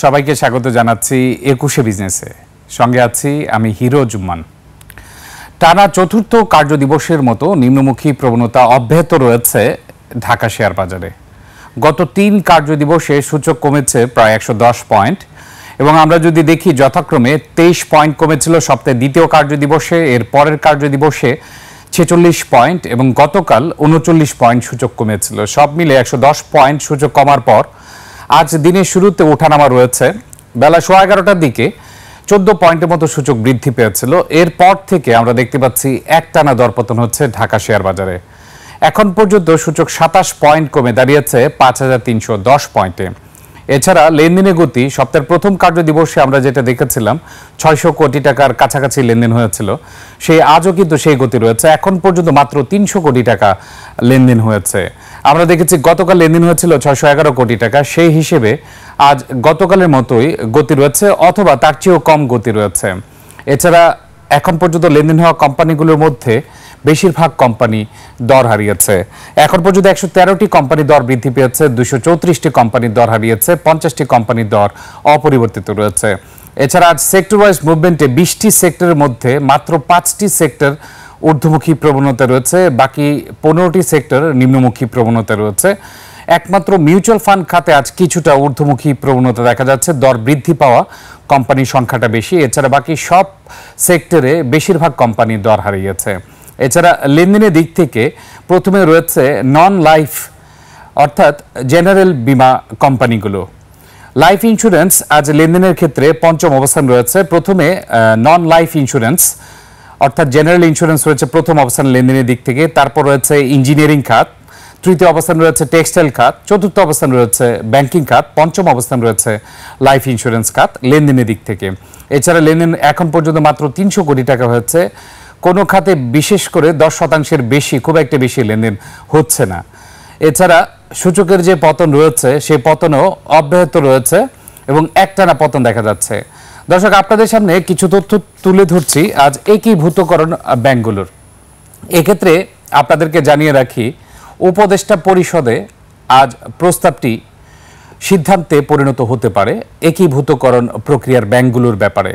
সবাইকে স্বাগত জানাচ্ছি ২১শে বিজনেসে। সঙ্গে আছি আমি হিরো জুম্মান। টানা চতুর্থ কার্যদিবসের মতো নিম্নমুখী প্রবণতা অব্যাহত রয়েছে ঢাকা শেয়ার বাজারে। গত ৩ কার্যদিবসে সূচক কমেছে প্রায় ১১০ পয়েন্ট এবং আমরা যদি দেখি যথাক্রমে ২৩ পয়েন্ট কমেছিল সপ্তাহের দ্বিতীয় কার্যদিবসে, এর পরের কার্যদিবসে ৪৬ পয়েন্ট এবং গতকাল ৩৯ পয়েন্ট সূচক কমেছিল। সব মিলে ১১০ পয়েন্ট সূচক কমার পর আজ দিনের শুরুতে ওঠানামা রয়েছে। বেলা 11:30টার দিকে ১৪ পয়েন্টের মতো সূচক বৃদ্ধি পেয়েছিল। এরপর থেকে আমরা দেখতে পাচ্ছি একটানা দরপতন হচ্ছে ঢাকা শেয়ার বাজারে। এখন পর্যন্ত সূচক ২৭ পয়েন্ট কমে দাঁড়িয়েছে ৫,৩১০ পয়েন্টে। এছাড়া লেনদেনের গতি সপ্তাহের প্রথম কার্যদিবসে আমরা যেটা দেখেছিলাম ৬০০ কোটি টাকার কাছাকাছি লেনদেন হয়েছিল, সেই আজও কিন্তু সেই গতি রয়েছে। এখন পর্যন্ত মাত্র ৩০০ কোটি টাকা লেনদেন হয়েছে। আমরা দেখেছি গতকাল লেনদেন হয়েছিল ৬১১ কোটি টাকা, সেই হিসেবে আজ গতকালের মতোই গতি রয়েছে অথবা তার চেয়েও কম গতি রয়েছে। এছাড়া এখন পর্যন্ত লেনদেন হওয়া কোম্পানিগুলোর মধ্যে বেশিরভাগ কোম্পানি দর হারিয়েছে। এখন পর্যন্ত ১১৩টি কোম্পানির দর বৃদ্ধি পেয়েছে, ২৩৪টি কোম্পানির দর হারিয়েছে, ৫০টি কোম্পানির দর অপরিবর্তিত রয়েছে। এছাড়া আজ সেক্টর ওয়াইজ মুভমেন্টে ২০টি সেক্টরের মধ্যে মাত্র ৫টি সেক্টর ঊর্ধ্বমুখী প্রবণতা রয়েছে, বাকি ১৫টি সেক্টর নিম্নমুখী প্রবণতা রয়েছে। একমাত্র মিউচুয়াল ফান্ড খাতে আজ কিছুটা ঊর্ধ্বমুখী প্রবণতা দেখা যাচ্ছে, দর বৃদ্ধি পাওয়া কোম্পানির সংখ্যাটা বেশি। এছাড়া বাকি সব সেক্টরে বেশিরভাগ কোম্পানির দর হারিয়েছে। এছাড়া লেনদেনের দিক থেকে প্রথমে রয়েছে নন লাইফ অর্থাৎ জেনারেল বিমা কোম্পানিগুলো। লাইফ ইন্স্যুরেন্স আজ লেনদেনের ক্ষেত্রে পঞ্চম অবস্থান রয়েছে। প্রথমে নন লাইফ ইন্স্যুরেন্স অর্থাৎ জেনারেল ইন্স্যুরেন্স রয়েছে প্রথম অবস্থান লেনদেনের দিক থেকে, তারপর রয়েছে ইঞ্জিনিয়ারিং খাত, তৃতীয় অবস্থান রয়েছে টেক্সটাইল খাত, চতুর্থ অবস্থান রয়েছে ব্যাংকিং খাত, পঞ্চম অবস্থান রয়েছে লাইফ ইন্স্যুরেন্স খাত লেনদেনের দিক থেকে। এছাড়া লেনদেন এখন পর্যন্ত মাত্র ৩০০ কোটি টাকা হয়েছে। কোনো খাতে বিশেষ করে ১০% বেশি, খুব একটা বেশি লেনদেন হচ্ছে না। এছাড়া সূচকের যে পতন রয়েছে সেই পতনও অব্যাহত রয়েছে এবং একটানা পতন দেখা যাচ্ছে। দর্শক, আপনাদের সামনে কিছু তথ্য তুলে ধরছি আজ একীভূতকরণ ব্যাংকগুলোর। এক্ষেত্রে আপনাদেরকে জানিয়ে রাখি, উপদেষ্টা পরিষদে আজ প্রস্তাবটি সিদ্ধান্তে পরিণত হতে পারে একীভূতকরণ প্রক্রিয়ার ব্যাংকগুলোর ব্যাপারে।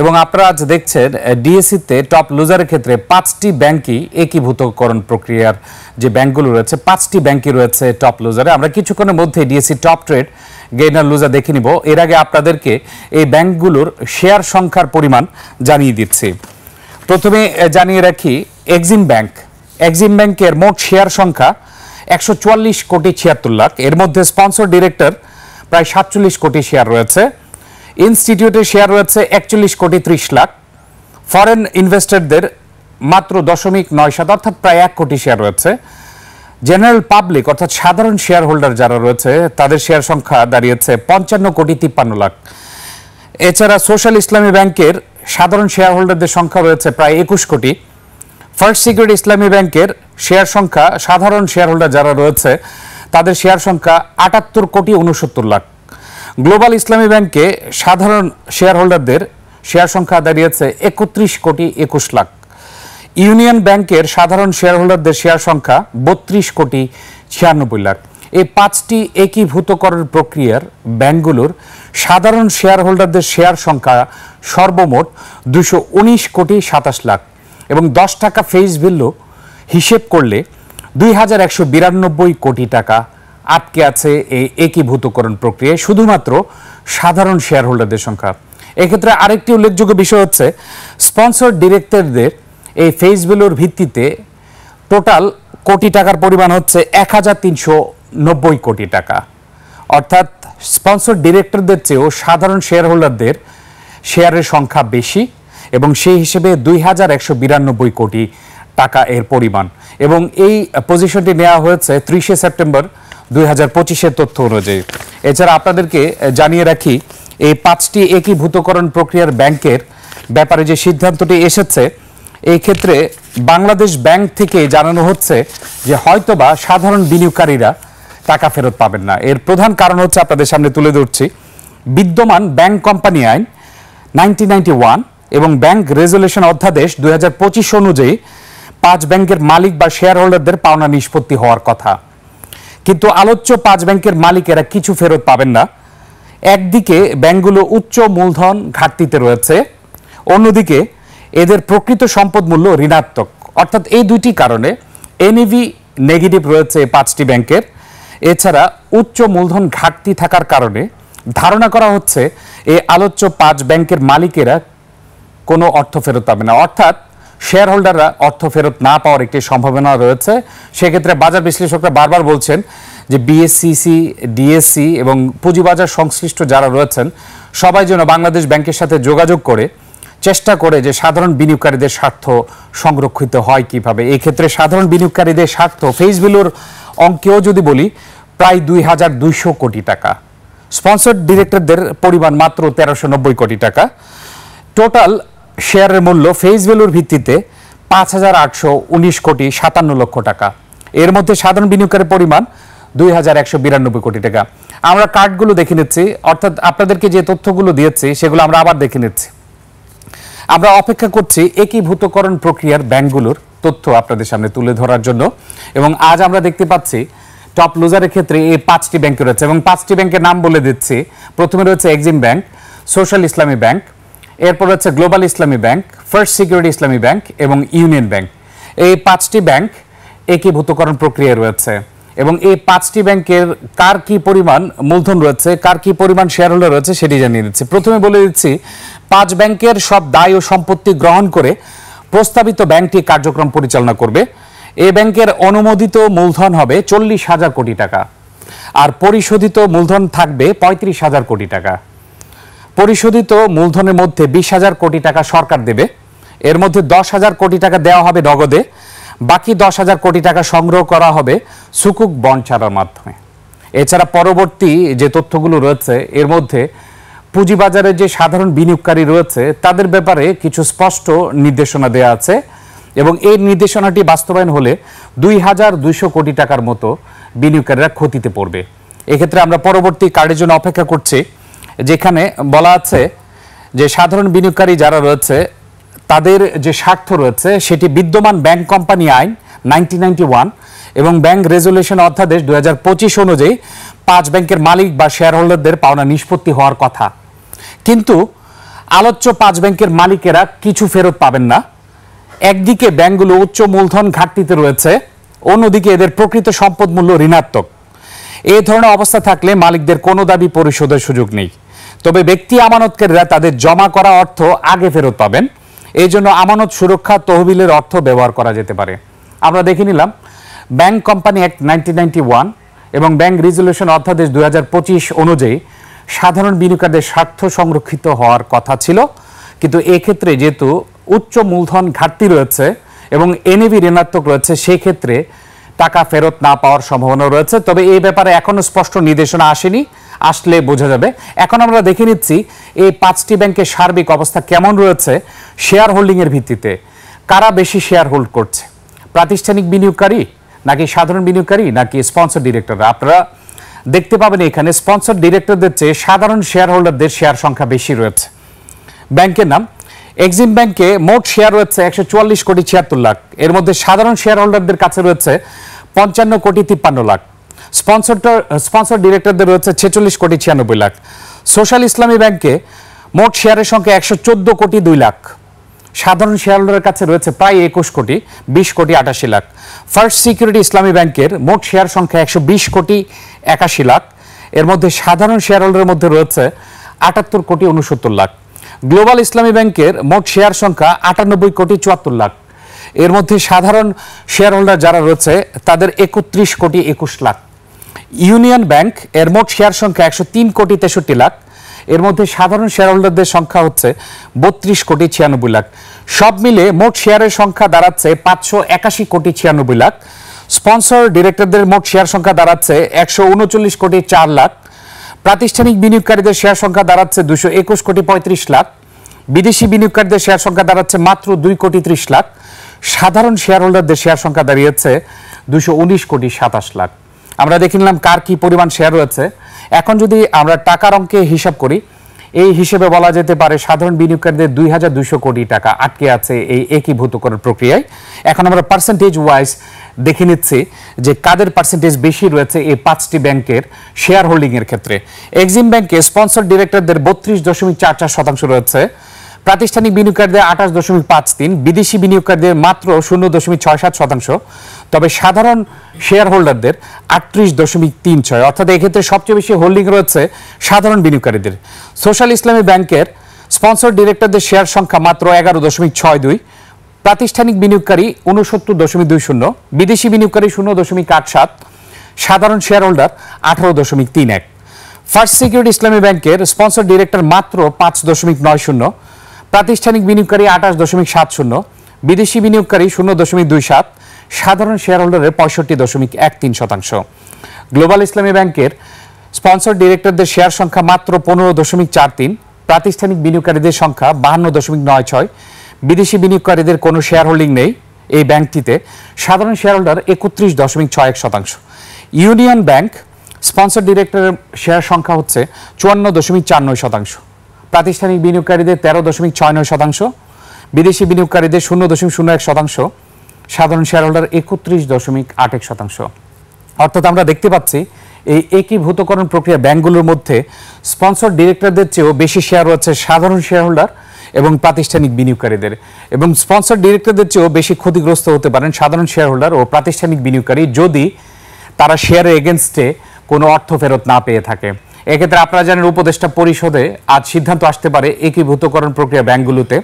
এবং আপনারা আজ দেখছেন ডিএসসিতে টপ লুজারের ক্ষেত্রে ৫টি ব্যাংকই একীভূতকরণ প্রক্রিয়ার যে ব্যাংকগুলো রয়েছে ৫টি ব্যাংকই রয়েছে টপ লুজারে। আমরা কিছুক্ষণের মধ্যে DSC top trade gainer loser দেখে নিব। এর আগে আপনাদেরকে এই ব্যাংকগুলোর শেয়ার সংখ্যার পরিমাণ জানিয়ে দিচ্ছি। প্রথমে জানিয়ে রাখি এক্সিম ব্যাংকের মোট শেয়ার সংখ্যা ১৪৪ কোটি ৭৬ লাখ। এর মধ্যে স্পন্সর ডিরেক্টর প্রায় ৪৭ কোটি শেয়ার রয়েছে। ইনস্টিটিউটের শেয়ার রয়েছে ৪১ কোটি ৩০ লাখ। ফরেন ইনভেস্টরদের মাত্র 0.৯% অর্থাৎ প্রায় ১ কোটি শেয়ার রয়েছে। জেনারেল পাবলিক অর্থাৎ সাধারণ শেয়ার হোল্ডার যারা রয়েছে তাদের শেয়ার সংখ্যা দাঁড়িয়েছে ৫৫ কোটি ৫৩ লাখ। এছাড়া সোশ্যাল ইসলামী ব্যাংকের সাধারণ শেয়ার হোল্ডারদের সংখ্যা রয়েছে প্রায় ২১ কোটি। ফার্স্ট সিকিউরিটি ইসলামী ব্যাংকের শেয়ার সংখ্যা সাধারণ শেয়ার হোল্ডার যারা রয়েছে তাদের শেয়ার সংখ্যা ৭৮ কোটি ৬৯ লাখ। গ্লোবাল ইসলামী ব্যাংকে সাধারণ শেয়ার হোল্ডারদের শেয়ার সংখ্যা দাঁড়িয়েছে ৩১ কোটি ২১ লাখ। ইউনিয়ন ব্যাংকের সাধারণ শেয়ার হোল্ডারদের শেয়ার সংখ্যা ৩২ কোটি ৯৬ লাখ। এই ৫টি একীভূতকরণ প্রক্রিয়ার ব্যাংকগুলোর সাধারণ শেয়ার হোল্ডারদের শেয়ার সংখ্যা সর্বমোট ২১৯ কোটি ২৭ লাখ এবং ১০ টাকা ফেস ভ্যালু হিসেব করলে ২,১৯২ কোটি টাকা আটকে আছে এই একীভূতকরণ প্রক্রিয়ায়, শুধুমাত্র সাধারণ শেয়ার হোল্ডারদের সংখ্যা। এক্ষেত্রে আরেকটি উল্লেখযোগ্য বিষয় হচ্ছে স্পন্সর ডিরেক্টরদের এই ফেস ভ্যালুর ভিত্তিতে টোটাল কোটি টাকার পরিমাণ হচ্ছে ১,৩৯০ কোটি টাকা। অর্থাৎ স্পন্সর ডিরেক্টরদের চেয়েও সাধারণ শেয়ার হোল্ডারদের শেয়ারের সংখ্যা বেশি এবং সেই হিসেবে ২,১৯২ কোটি টাকা এর পরিমাণ। এবং এই পজিশনটি নেওয়া হয়েছে ৩০ সেপ্টেম্বর ২০২৫-এর তথ্য অনুযায়ী। এছাড়া আপনাদেরকে জানিয়ে রাখি এই ৫টি একীভূতকরণ প্রক্রিয়ার ব্যাংকের ব্যাপারে যে সিদ্ধান্তটি এসেছে, এই ক্ষেত্রে বাংলাদেশ ব্যাংক থেকে জানানো হচ্ছে যে হয়তোবা সাধারণ বিনিয়োগকারীরা টাকা ফেরত পাবেন না। এর প্রধান কারণ হচ্ছে আপনাদের সামনে তুলে ধরছি, বিদ্যমান ব্যাংক কোম্পানি আইন 1991 এবং ব্যাংক রেজুলেশন অধ্যাদেশ ২০২৫ অনুযায়ী ৫ ব্যাংকের মালিক বা শেয়ার হোল্ডারদের পাওনা নিষ্পত্তি হওয়ার কথা, কিন্তু আলোচ্য ৫ ব্যাংকের মালিকেরা কিছু ফেরত পাবেন না। একদিকে ব্যাংকগুলো উচ্চ মূলধন ঘাটতিতে রয়েছে, অন্যদিকে এদের প্রকৃত সম্পদ মূল্য ঋণাত্মক। অর্থাৎ এই দুইটি কারণে এনএভি নেগেটিভ রয়েছে 5টি ব্যাংকের। এছাড়া উচ্চ মূলধন ঘাটতি থাকার কারণে ধারণা করা হচ্ছে এই আলোচ্য 5 ব্যাংকের মালিকেরা কোনো অর্থ ফেরত পাবে না, অর্থাৎ শেয়ার হোল্ডাররা অর্থ ফেরত না পাওয়ার একটি সম্ভাবনা রয়েছে। সেক্ষেত্রে বাজার বিশ্লেষকরা বারবার বলছেন যে বিএসসিসি, ডিএসসি এবং পুঁজিবাজার সংশ্লিষ্ট যারা রয়েছেন সবাই যেন বাংলাদেশ ব্যাংকের সাথে যোগাযোগ করে চেষ্টা করে যে সাধারণ বিনিয়োগকারীদের স্বার্থ সংরক্ষিত হয় কিভাবে। এই ক্ষেত্রে সাধারণ বিনিয়োগকারীদের স্বার্থ ফেস ভ্যালুর অঙ্কেও যদি বলি প্রায় 2200 কোটি টাকা, স্পন্সর্ড ডিরেক্টরদের পরিমাণ মাত্র 1390 কোটি টাকা। টোটাল শেয়ারের মূল্য ফেস ভ্যালুর ভিত্তিতে 5819 কোটি 57 লক্ষ টাকা। এর মধ্যে সাধারণ বিনিয়োগকারীর পরিমাণ 2192 কোটি টাকা। আমরা কার্ডগুলো দেখে নিচ্ছি, অর্থাৎ আপনাদেরকে যে তথ্যগুলো দিয়েছি সেগুলো আমরা আবার দেখে নিচ্ছি। আমরা অপেক্ষা করছি একীভূতকরণ প্রক্রিয়ার ব্যাংকগুলোর তথ্য আপনাদের সামনে তুলে ধরার জন্য। এবং আজ আমরা দেখতে পাচ্ছি টপ লুজারের ক্ষেত্রে এই 5টি ব্যাংক রয়েছে এবং 5টি ব্যাংকের নাম বলে দিচ্ছি। প্রথমে রয়েছে এক্সিম ব্যাংক, সোশ্যাল ইসলামী ব্যাংক, এরপর রয়েছে গ্লোবাল ইসলামী ব্যাংক, ফার্স্ট সিকিউরিটি ইসলামী ব্যাংক এবং ইউনিয়ন ব্যাংক। এই 5টি ব্যাংক একীভূতকরণ প্রক্রিয়ায় রয়েছে এবং এই 5টি ব্যাংকের কার কি পরিমাণ মূলধন রয়েছে, কার কি পরিমাণ শেয়ার হোল্ডার রয়েছে সেটি জানিয়ে দিচ্ছি। প্রথমে বলে দিচ্ছি 5 ব্যাংকের সব দায় ও সম্পত্তি গ্রহণ করে প্রস্তাবিত ব্যাংকটি কার্যক্রম পরিচালনা করবে। এই ব্যাংকের অনুমোদিত মূলধন হবে 40,000 কোটি টাকা আর পরিশোধিত মূলধন থাকবে 35,000 কোটি টাকা। পরিশোধিত মূলধনের মধ্যে 20,000 কোটি টাকা সরকার দেবে, এর মধ্যে 10,000 কোটি টাকা দেওয়া হবে নগদে, বাকি 10,000 কোটি টাকা সংগ্রহ করা হবে সুকুক বন্ড ছাড়ার মাধ্যমে। এছাড়া পরবর্তী যে তথ্যগুলো রয়েছে এর মধ্যে পুঁজিবাজারে যে সাধারণ বিনিয়োগকারী রয়েছে তাদের ব্যাপারে কিছু স্পষ্ট নির্দেশনা দেওয়া আছে এবং এই নির্দেশনাটি বাস্তবায়ন হলে 2200 কোটি টাকার মতো বিনিয়োগকারীরা ক্ষতিতে পড়বে। এক্ষেত্রে আমরা পরবর্তী কার্ডের জন্য অপেক্ষা করছি, যেখানে বলা আছে যে সাধারণ বিনিয়োগকারী যারা রয়েছে তাদের যে স্বার্থ রয়েছে সেটি বিদ্যমান ব্যাংক কোম্পানি আইন 1991 এবং ব্যাংক রেজুলেশন অধ্যাদেশ 2025 অনুযায়ী 5 ব্যাংকের মালিক বা শেয়ার হোল্ডারদের পাওনা নিষ্পত্তি হওয়ার কথা। কিন্তু আলোচ্য 5 ব্যাংকের মালিকেরা কিছু ফেরত পাবেন না। একদিকে ব্যাংকগুলো উচ্চ মূলধন ঘাটতিতে রয়েছে, অন্যদিকে এদের প্রকৃত সম্পদ মূল্য ঋণাত্মক। এই ধরনের অবস্থা থাকলে মালিকদের কোনো দাবি পরিশোধের সুযোগ নেই, তবে ব্যক্তি আমানতকারীরা তাদের জমা করা অর্থ আগে ফেরত পাবেন। এই জন্য আমানত সুরক্ষা তহবিলের অর্থ ব্যবহার করা যেতে পারে। আমরা দেখে নিলাম ব্যাংক কোম্পানি অ্যাক্ট 1991 এবং ব্যাংক রেজুলেশন অধ্যাদেশ 2025 অনুযায়ী সাধারণ বিনিয়োগকারীদের স্বার্থ সংরক্ষিত হওয়ার কথা ছিল, কিন্তু এক্ষেত্রে যেহেতু উচ্চ মূলধন ঘাটতি রয়েছে এবং এনএভি ঋণাত্মক রয়েছে সেই ক্ষেত্রে টাকা ফেরত না পাওয়ার সম্ভাবনা রয়েছে। তবে এই ব্যাপারে এখনো স্পষ্ট নির্দেশনা আসেনি, আসলে বোঝা যাবে। এখন আমরা দেখে নিচ্ছি এই 5টি ব্যাংকের সার্বিক অবস্থা কেমন রয়েছে শেয়ার হোল্ডিং এর ভিত্তিতে। কারা বেশি শেয়ার হোল্ড করছে, প্রাতিষ্ঠানিক বিনিয়োগকারী নাকি সাধারণ বিনিয়োগকারী নাকি স্পন্সর ডিরেক্টররা? আপনারা দেখতে পাবেন এখানে স্পন্সর ডিরেক্টরদের চেয়ে সাধারণ শেয়ার হোল্ডারদের শেয়ার সংখ্যা বেশি রয়েছে। ব্যাংকের নাম এক্সিম ব্যাংকে মোট শেয়ার রয়েছে 144 কোটি 76 লাখ, এর মধ্যে সাধারণ শেয়ার হোল্ডারদের কাছে রয়েছে 55 কোটি 53 লাখ, স্পন্সর ডিরেক্টরদের রয়েছে 46 কোটি 96 লাখ। সোশ্যাল ইসলামী ব্যাংকে মোট শেয়ারের সংখ্যা 114 কোটি 2 লাখ, সাধারণ শেয়ার হোল্ডারের কাছে রয়েছে প্রায় 21 কোটি 20 কোটি 88 লাখ। ফার্স্ট সিকিউরিটি ইসলামী ব্যাংকের মোট শেয়ার সংখ্যা 120 কোটি 81 লাখ, এর মধ্যে সাধারণ শেয়ার হোল্ডারের মধ্যে রয়েছে 78 কোটি 69 লাখ। গ্লোবাল ইসলামী ব্যাংকের মোট শেয়ার সংখ্যা 98 কোটি 74 লাখ, এর মধ্যে সাধারণ শেয়ার হোল্ডার যারা রয়েছে তাদের 31 কোটি 21 লাখ। ইউনিয়ন ব্যাংক এর মোট শেয়ার সংখ্যা 103 কোটি 63 লাখ, এর মধ্যে সাধারণ শেয়ার হোল্ডারদের সংখ্যা হচ্ছে 32 কোটি 96 লাখ। সব মিলে মোট শেয়ারের সংখ্যা দাঁড়াচ্ছে 581 কোটি 96 লাখ। স্পন্সর ডিরেক্টরদের মোট শেয়ার সংখ্যা দাঁড়াচ্ছে 139 কোটি 4 লাখ। প্রাতিষ্ঠানিক বিনিয়োগকারীদের শেয়ার সংখ্যা দাঁড়াচ্ছে 221 কোটি 35 লাখ। বিদেশি বিনিয়োগকারীদের শেয়ার সংখ্যা দাঁড়াচ্ছে মাত্র 2 কোটি 30 লাখ। সাধারণ শেয়ার হোল্ডারদের শেয়ার সংখ্যা দাঁড়িয়েছে 219 কোটি 27 লাখ। আমরা দেখে নিলাম কার কি পরিমাণ শেয়ার রয়েছে। এখন যদি আমরা টাকার অঙ্কে হিসাব করি, এই হিসেবে বলা যেতে পারে সাধারণ বিনিয়োগকারীদের 2200 কোটি টাকা আটকে আছে এই একীভূতকরণ প্রক্রিয়ায়। এখন আমরা পার্সেন্টেজ ওয়াইজ দেখে নিচ্ছি যে কাদের পার্সেন্টেজ বেশি রয়েছে এই 5টি ব্যাংকের শেয়ার হোল্ডিংয়ের ক্ষেত্রে। এক্সিম ব্যাংকে স্পন্সর ডিরেক্টরদের 32.44% রয়েছে, প্রাতিষ্ঠানিক বিনিয়োগকারীদের 28.53, বিদেশি বিনিয়োগকারীদের মাত্র 0.67%, তবে সাধারণ শেয়ার হোল্ডারদের 38.36, অর্থাৎ এক্ষেত্রে সবচেয়ে বেশি হোল্ডিং রয়েছে সাধারণ বিনিয়োগকারীদের। সোশ্যাল ইসলামী ব্যাংকের স্পন্সর ডিরেক্টরদের শেয়ার সংখ্যা মাত্র 11.62, প্রাতিষ্ঠানিক বিনিয়োগকারী 69.20, বিদেশি বিনিয়োগকারী 0.87, সাধারণ শেয়ার হোল্ডার 18.31। ফার্স্ট সিকিউরিটি ইসলামী ব্যাংকের স্পন্সর ডিরেক্টর মাত্র 5.90, প্রাতিষ্ঠানিক বিনিয়োগকারী 28.70, বিদেশি বিনিয়োগকারী 0.27, সাধারণ শেয়ার হোল্ডারের 65.13%। গ্লোবাল ইসলামী ব্যাংকের স্পন্সর ডিরেক্টরদের শেয়ার সংখ্যা মাত্র 15.43, প্রাতিষ্ঠানিক বিনিয়োগকারীদের সংখ্যা 52.96, বিদেশি বিনিয়োগকারীদের কোনো শেয়ার হোল্ডিং নেই এই ব্যাংকটিতে, সাধারণ share holder 31.61%। Union bank sponsor ডিরেক্টরের শেয়ার সংখ্যা হচ্ছে 54.49%, প্রাতিষ্ঠানিক বিনিয়োগকারীদের 13.69%, বিদেশি বিনিয়োগকারীদের 0.01%, সাধারণ শেয়ার হোল্ডার 31.81%। অর্থাৎ আমরা দেখতে পাচ্ছি এই একীভূতকরণ প্রক্রিয়া ব্যাংকগুলোর মধ্যে স্পন্সর ডিরেক্টরদের চেয়েও বেশি শেয়ার রয়েছে সাধারণ শেয়ার হোল্ডার এবং প্রাতিষ্ঠানিক বিনিয়োগকারীদের, এবং স্পন্সর ডিরেক্টরদের চেয়েও বেশি ক্ষতিগ্রস্ত হতে পারেন সাধারণ শেয়ার হোল্ডার ও প্রাতিষ্ঠানিক বিনিয়োগকারী যদি তারা শেয়ারের এগেনস্টে কোনো অর্থ ফেরত না পেয়ে থাকে। এক্ষেত্রে আপনারা জানেন উপদেষ্টা পরিষদে আজ সিদ্ধান্ত আসতে পারে একীভূতকরণ প্রক্রিয়া ব্যাংকগুলোতে,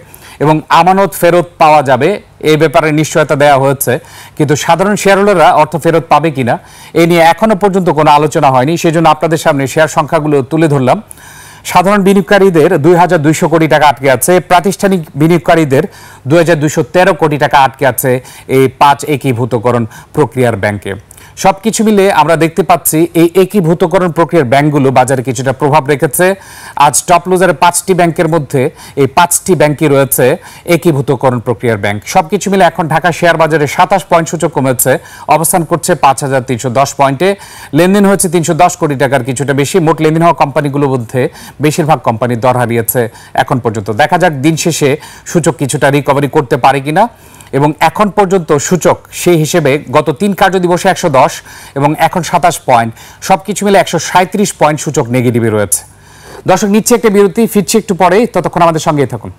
এবং আমানত ফেরত পাওয়া যাবে এই ব্যাপারে নিশ্চয়তা দেওয়া হয়েছে, কিন্তু সাধারণ শেয়ার হোল্ডাররা অর্থ ফেরত পাবে কিনা এ নিয়ে এখনো পর্যন্ত কোনো আলোচনা হয়নি। সেজন্য আপনাদের সামনে শেয়ার সংখ্যাগুলো তুলে ধরলাম। সাধারণ বিনিয়োগকারীদের 2,200 কোটি টাকা আটকে আছে, প্রাতিষ্ঠানিক বিনিয়োগকারীদের 2,213 কোটি টাকা আটকে আছে এই 5 একীভূতকরণ প্রক্রিয়ার ব্যাংকে। সবকিছু মিলে আমরা দেখতে পাচ্ছি এই একীভূতকরণ প্রক্রিয়ার ব্যাংকগুলো বাজারে কিছুটা প্রভাব রেখেছে। আজ টপ লুজারে 5টি ব্যাংকের মধ্যে এই 5টি ব্যাংকই রয়েছে একীভূতকরণ প্রক্রিয়ার ব্যাংক। সবকিছু মিলে এখন ঢাকা শেয়ার বাজারে 27 পয়েন্ট সূচক কমেছে, অবস্থান করছে 5,310 পয়েন্টে। লেনদেন হয়েছে 310 কোটি টাকার কিছুটা বেশি। মোট লেনদেন হওয়া কোম্পানিগুলোর মধ্যে বেশিরভাগ কোম্পানি দর হারিয়েছে এখন পর্যন্ত। দেখা যাক দিন শেষে সূচক কিছুটা রিকভারি করতে পারে কিনা, এবং এখন পর্যন্ত সূচক সেই হিসেবে গত 3 কার্য দিবসে 110 এবং এখন 27 পয়েন্ট, সবকিছু মিলে 137 পয়েন্ট সূচক নেগেটিভে রয়েছে। দর্শক, নিচ্ছে একটা বিরতি, ফিরছি একটু পরেই, ততক্ষণ আমাদের সঙ্গেই থাকুন।